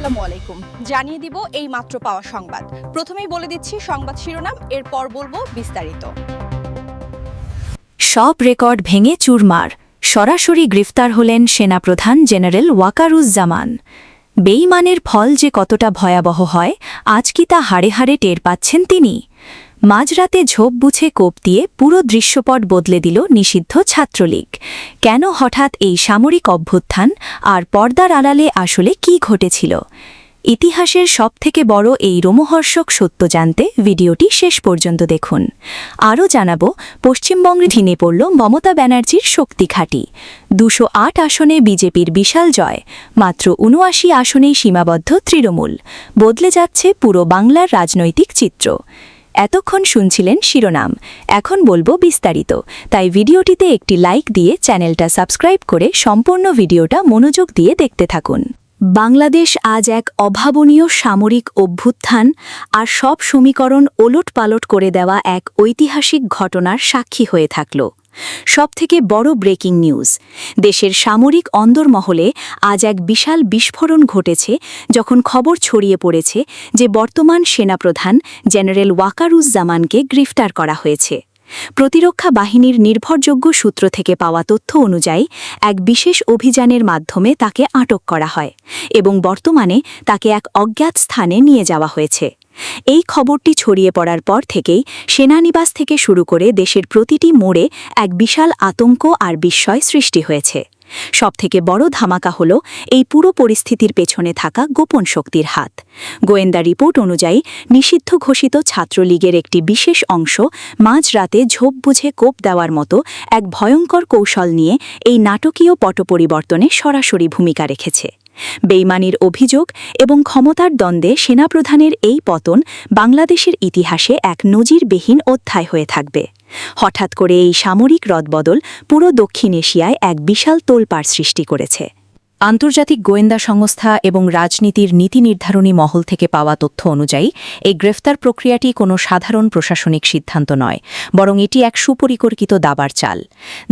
আসসালামু আলাইকুম। জানিয়ে দিব এই মাত্র পাওয়া সংবাদ। প্রথমেই বলে দিচ্ছি সংবাদ শিরোনাম, এরপর বলবো বিস্তারিত। সব রেকর্ড ভেঙে চুরমার, সরাসরি গ্রেফতার হলেন সেনাপ্রধান জেনারেল ওয়াকারুজ্জামান। বেইমানের ফল যে কতটা ভয়াবহ হয়, আজ কি তা হাড়ে হাড়ে টের পাচ্ছেন তিনি। মাঝরাতে ঝোপ বুঝে কোপ দিয়ে পুরো দৃশ্যপট বদলে দিল নিষিদ্ধ ছাত্রলীগ। কেন হঠাৎ এই সামরিক অভ্যুত্থান, আর পর্দার আড়ালে আসলে কি ঘটেছিল? ইতিহাসের সবথেকে বড় এই রোমহর্ষক সত্য জানতে ভিডিওটি শেষ পর্যন্ত দেখুন। আরও জানাব, পশ্চিমবঙ্গে ঢিনে পড়ল মমতা ব্যানার্জির শক্তি ঘাঁটি। ২০৮ আসনে বিজেপির বিশাল জয়, মাত্র ৭৯ আসনেই সীমাবদ্ধ তৃণমূল। বদলে যাচ্ছে পুরো বাংলার রাজনৈতিক চিত্র। এতক্ষণ শুনছিলেন শিরোনাম, এখন বলবো বিস্তারিত। তাই ভিডিওটিতে একটি লাইক দিয়ে চ্যানেলটা সাবস্ক্রাইব করে সম্পূর্ণ ভিডিওটা মনোযোগ দিয়ে দেখতে থাকুন। বাংলাদেশ আজ এক অভাবনীয় সামরিক অভ্যুত্থান আর সব সমীকরণ ওলটপালট করে দেওয়া এক ঐতিহাসিক ঘটনার সাক্ষী হয়ে থাকল। সবথেকে বড় ব্রেকিং নিউজ, দেশের সামরিক অন্দরমহলে আজ এক বিশাল বিস্ফোরণ ঘটেছে যখন খবর ছড়িয়ে পড়েছে যে বর্তমান সেনাপ্রধান জেনারেল ওয়াকারুজ্জামানকে গ্রেফতার করা হয়েছে। প্রতিরক্ষা বাহিনীর নির্ভরযোগ্য সূত্র থেকে পাওয়া তথ্য অনুযায়ী এক বিশেষ অভিযানের মাধ্যমে তাকে আটক করা হয় এবং বর্তমানে তাকে এক অজ্ঞাত স্থানে নিয়ে যাওয়া হয়েছে। এই খবরটি ছড়িয়ে পড়ার পর থেকেই সেনানিবাস থেকে শুরু করে দেশের প্রতিটি মোড়ে এক বিশাল আতঙ্ক আর বিস্ময় সৃষ্টি হয়েছে। সবথেকে বড় ধামাকা হল এই পুরো পরিস্থিতির পেছনে থাকা গোপন শক্তির হাত। গোয়েন্দা রিপোর্ট অনুযায়ী নিষিদ্ধ ঘোষিত ছাত্রলীগের একটি বিশেষ অংশ মাঝরাতে ঝোপ বুঝে কোপ দেওয়ার মতো এক ভয়ঙ্কর কৌশল নিয়ে এই নাটকীয় পটপরিবর্তনে সরাসরি ভূমিকা রেখেছে। বেইমানির অভিযোগ এবং ক্ষমতার দ্বন্দ্বে সেনাপ্রধানের এই পতন বাংলাদেশের ইতিহাসে এক নজিরবিহীন অধ্যায় হয়ে থাকবে। হঠাৎ করে এই সামরিক রদবদল পুরো দক্ষিণ এশিয়ায় এক বিশাল তোলপাড় সৃষ্টি করেছে। আন্তর্জাতিক গোয়েন্দা সংস্থা এবং রাজনীতির নীতি নির্ধারণী মহল থেকে পাওয়া তথ্য অনুযায়ী এই গ্রেফতার প্রক্রিয়াটি কোনো সাধারণ প্রশাসনিক সিদ্ধান্ত নয়, বরং এটি এক সুপরিকল্পিত দাবার চাল।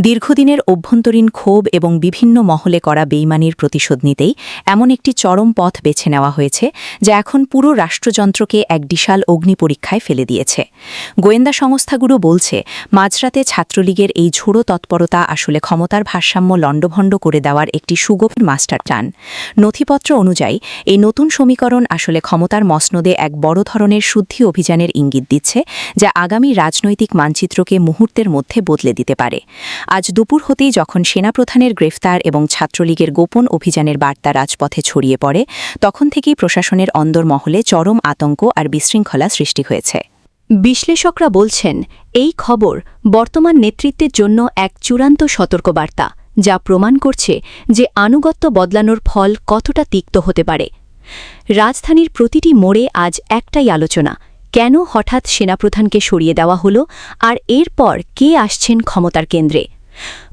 দীর্ঘদিনের অভ্যন্তরীণ ক্ষোভ এবং বিভিন্ন মহলে করা বেইমানির প্রতিশোধ নিতেই এমন একটি চরম পথ বেছে নেওয়া হয়েছে, যা এখন পুরো রাষ্ট্রযন্ত্রকে এক বিশাল অগ্নিপরীক্ষায় ফেলে দিয়েছে। গোয়েন্দা সংস্থাগুলো বলছে, মাঝরাতে ছাত্রলীগের এই ঝোড়ো তৎপরতা আসলে ক্ষমতার ভারসাম্য লণ্ডভণ্ড করে দেওয়ার একটি সুগভীর মাস্টার প্ল্যান। নথিপত্র অনুযায়ী এই নতুন সমীকরণ আসলে ক্ষমতার মসনদে এক বড় ধরনের শুদ্ধি অভিযানের ইঙ্গিত দিচ্ছে, যা আগামী রাজনৈতিক মানচিত্রকে মুহূর্তের মধ্যে বদলে দিতে পারে। আজ দুপুর হতেই যখন সেনাপ্রধানের গ্রেফতার এবং ছাত্রলীগের গোপন অভিযানের বার্তা রাজপথে ছড়িয়ে পড়ে, তখন থেকেই প্রশাসনের অন্দরমহলে চরম আতঙ্ক আর বিশৃঙ্খলা সৃষ্টি হয়েছে। বিশ্লেষকরা বলছেন, এই খবর বর্তমান নেতৃত্বের জন্য এক চূড়ান্ত সতর্কবার্তা, যা প্রমাণ করছে যে আনুগত্য বদলানোর ফল কতটা তিক্ত হতে পারে। রাজধানীর প্রতিটি মোড়ে আজ একটাই আলোচনা, কেন হঠাৎ সেনাপ্রধানকে সরিয়ে দেওয়া হলো, আর এরপর কে আসছেন ক্ষমতার কেন্দ্রে।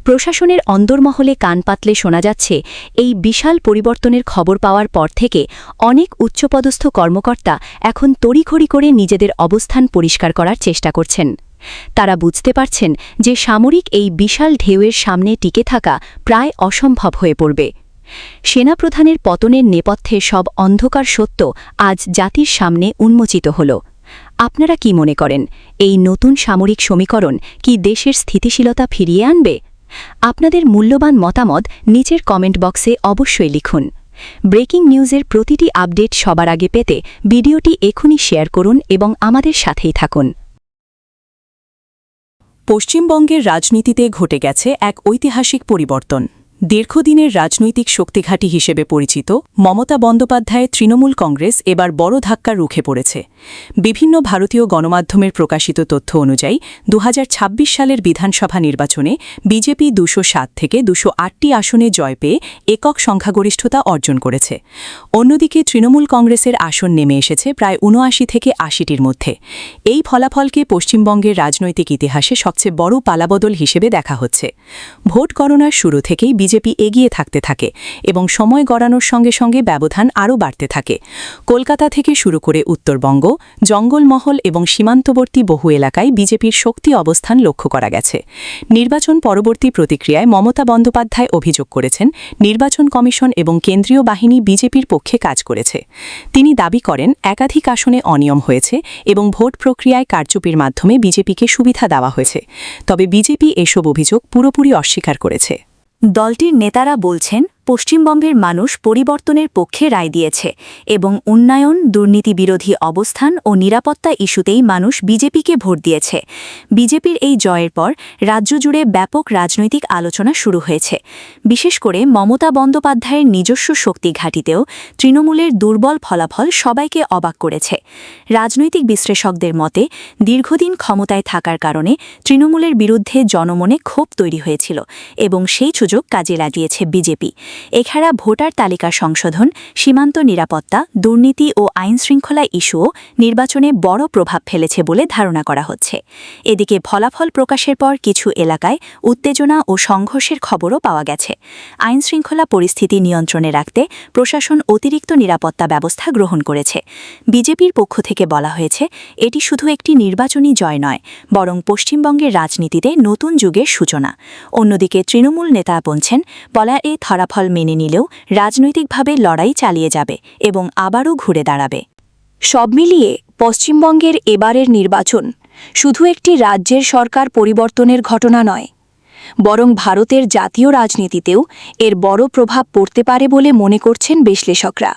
প্রশাসনের অন্দরমহলে কান পাতলে শোনা যাচ্ছে, এই বিশাল পরিবর্তনের খবর পাওয়ার পর থেকে অনেক উচ্চপদস্থ কর্মকর্তা এখন তড়িঘড়ি করে নিজেদের অবস্থান পরিষ্কার করার চেষ্টা করছেন। তারা বুঝতে পারছেন যে সামরিক এই বিশাল ঢেউয়ের সামনে টিকে থাকা প্রায় অসম্ভব হয়ে পড়বে। সেনাপ্রধানের পতনের নেপথ্যে সব অন্ধকার সত্য আজ জাতির সামনে উন্মোচিত হল। আপনারা কি মনে করেন, এই নতুন সামরিক সমীকরণ কি দেশের স্থিতিশীলতা ফিরিয়ে আনবে? আপনাদের মূল্যবান মতামত নিচের কমেন্ট বক্সে অবশ্যই লিখুন। ব্রেকিং নিউজের প্রতিটি আপডেট সবার আগে পেতে ভিডিওটি এখনই শেয়ার করুন এবং আমাদের সাথেই থাকুন। পশ্চিমবঙ্গের রাজনীতিতে ঘটে গেছে এক ঐতিহাসিক পরিবর্তন। দীর্ঘদিনের রাজনৈতিক শক্তিঘাঁটি হিসেবে পরিচিত মমতা বন্দ্যোপাধ্যায়ের তৃণমূল কংগ্রেস এবার বড় ধাক্কার রুখে পড়েছে। বিভিন্ন ভারতীয় গণমাধ্যমের প্রকাশিত তথ্য অনুযায়ী ২০২৬ সালের বিধানসভা নির্বাচনে বিজেপি ২০৭ থেকে ২০৮টি আসনে জয় পেয়ে একক সংখ্যাগরিষ্ঠতা অর্জন করেছে। অন্যদিকে তৃণমূল কংগ্রেসের আসন নেমে এসেছে প্রায় ৭৯ থেকে ৮০টির মধ্যে। এই ফলাফলকে পশ্চিমবঙ্গের রাজনৈতিক ইতিহাসে সবচেয়ে বড় পালাবদল হিসেবে দেখা হচ্ছে। ভোট গণনার শুরু থেকেই বিজেপি এগিয়ে থাকতে থাকে এবং সময় গড়ানোর সঙ্গে সঙ্গে ব্যবধান আরও বাড়তে থাকে। কলকাতা থেকে শুরু করে উত্তরবঙ্গ, জঙ্গলমহল এবং সীমান্তবর্তী বহু এলাকায় বিজেপির শক্তি অবস্থান লক্ষ্য করা গেছে। নির্বাচন পরবর্তী প্রতিক্রিয়ায় মমতা বন্দ্যোপাধ্যায় অভিযোগ করেছেন, নির্বাচন কমিশন এবং কেন্দ্রীয় বাহিনী বিজেপির পক্ষে কাজ করেছে। তিনি দাবি করেন, একাধিক আসনে অনিয়ম হয়েছে এবং ভোট প্রক্রিয়ায় কারচুপির মাধ্যমে বিজেপিকে সুবিধা দেওয়া হয়েছে। তবে বিজেপি এসব অভিযোগ পুরোপুরি অস্বীকার করেছে। দলটির নেতারা বলছেন, পশ্চিমবঙ্গের মানুষ পরিবর্তনের পক্ষে রায় দিয়েছে এবং উন্নয়ন, দুর্নীতিবিরোধী অবস্থান ও নিরাপত্তা ইস্যুতেই মানুষ বিজেপিকে ভোট দিয়েছে। বিজেপির এই জয়ের পর রাজ্য জুড়ে ব্যাপক রাজনৈতিক আলোচনা শুরু হয়েছে। বিশেষ করে মমতা বন্দ্যোপাধ্যায়ের নিজস্ব শক্তি ঘাঁটিতেও তৃণমূলের দুর্বল ফলাফল সবাইকে অবাক করেছে। রাজনৈতিক বিশ্লেষকদের মতে, দীর্ঘদিন ক্ষমতায় থাকার কারণে তৃণমূলের বিরুদ্ধে জনমনে ক্ষোভ তৈরি হয়েছিল এবং সেই সুযোগ কাজে লাগিয়েছে বিজেপি। এছাড়া ভোটার তালিকা সংশোধন, সীমান্ত নিরাপত্তা, দুর্নীতি ও আইনশৃঙ্খলা ইস্যুও নির্বাচনে বড় প্রভাব ফেলেছে বলে ধারণা করা হচ্ছে। এদিকে ফলাফল প্রকাশের পর কিছু এলাকায় উত্তেজনা ও সংঘর্ষের খবরও পাওয়া গেছে। আইনশৃঙ্খলা পরিস্থিতি নিয়ন্ত্রণে রাখতে প্রশাসন অতিরিক্ত নিরাপত্তা ব্যবস্থা গ্রহণ করেছে। বিজেপির পক্ষ থেকে বলা হয়েছে, এটি শুধু একটি নির্বাচনী জয় নয়, বরং পশ্চিমবঙ্গের রাজনীতিতে নতুন যুগের সূচনা। অন্যদিকে তৃণমূল নেতা বলছেন, বলা এই ফলাফল মেনে নিলেও রাজনৈতিকভাবে লড়াই চালিয়ে যাবে এবং আবারও ঘুরে দাঁড়াবে। সব মিলিয়ে পশ্চিমবঙ্গের এবারের নির্বাচন শুধু একটি রাজ্যের সরকার পরিবর্তনের ঘটনা নয়, বরং ভারতের জাতীয় রাজনীতিতেও এর বড় প্রভাব পড়তে পারে বলে মনে করছেন বিশ্লেষকরা।